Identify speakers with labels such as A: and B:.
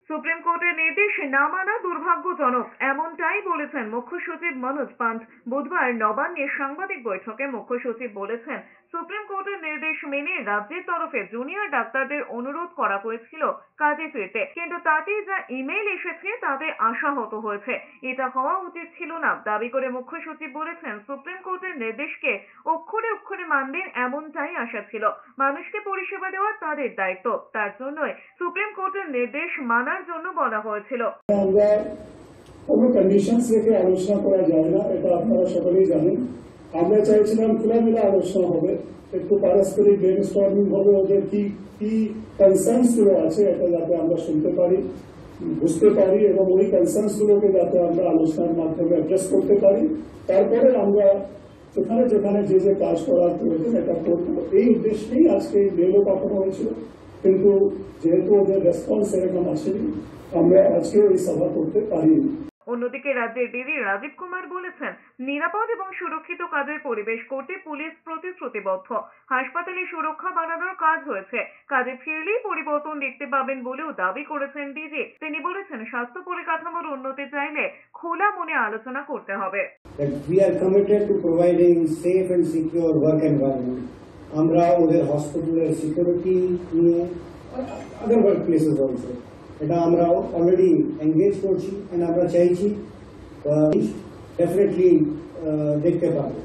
A: Supreme কোর্টের নির্দেশ না মানা দুর্ভাগ্যজনক, এমনটাই বলেছেন মুখ্য সচিব মনোজ পান্থ। বুধবার নবান্নে সাংবাদিক বৈঠকে মুখ্য সচিব বলেছেন, সুপ্রিম কোর্টের নির্দেশ মেনে রাজ্যের তরফে জুনিয়র ডাক্তারদের অনুরোধ করা হয়েছিল কাজে ফিরতে, কিন্তু তাতে যা ইমেইল এসেছে তাতে আশাহত হয়েছে। এটা হওয়া উচিত ছিল না দাবি করে মুখ্য সচিব বলেছেন, সুপ্রিম কোর্টের নির্দেশকে অক্ষরে অক্ষরে মানবেন এমনটাই আশা ছিল। মানুষকে পরিষেবা দেওয়া তাদের দায়িত্ব, তার জন্যই সুপ্রিম কোর্টের নির্দেশ মানার জন্য বলা হয়েছিল।
B: আমরা কোনো কন্ডিশনস রেখে আলোচনা করা যায় না, এটা আপনারা সকলেই জানেন। আমরা চাইছিলাম খোলামেলা আলোচনা হবে, একটু পারস্পরিক ব্রেনস্টর্মিং হবে, ওদের কি কি কনসার্নস গুলো আছে এটা যাতে আমরা শুনতে পারি, বুঝতে পারি এবং ওই কনসার্নস গুলোকে যাতে আমরা আলোচনার মাধ্যমে অ্যাড্রেস করতে পারি। তারপরে আমরা যেখানে যেখানে যে যে কাজ করার প্রয়োজন এটা করবো, এই উদ্দেশ্যেই আজকে মেলও পাঠানো হয়েছিল। কিন্তু যেহেতু ওদের রেসপন্স এরকম আসেনি, আমরা আজকে এই সভা করতে পারিনি।
A: অন্যদিকে রাজ্যের ডিজি রাজীব কুমার বলেছেন, নিরাপদ এবং সুরক্ষিত কাজের পরিবেশ করতে পুলিশ প্রতিশ্রুতিবদ্ধ। হাসপাতালে সুরক্ষা বাড়ানোর কাজ হয়েছে, কাজে ফিরলেই পরিবর্তন দেখতে পাবেন বলেও দাবি করেছেন ডিজি। তিনি বলেছেন, স্বাস্থ্য পরিকাঠামোর উন্নতি চাইলে খোলা মনে আলোচনা করতে হবে।
C: We are committed to providing safe and secure work environment. আমরা ওদের হসপিটালের সিকিউরিটি নিয়ে আদার ওয়ার্ক প্লেসেস অলসো এটা আমরা অলরেডি এনগেজ করছি, আমরা চাইছি ডেফিনেটলি দেখতে পাবো।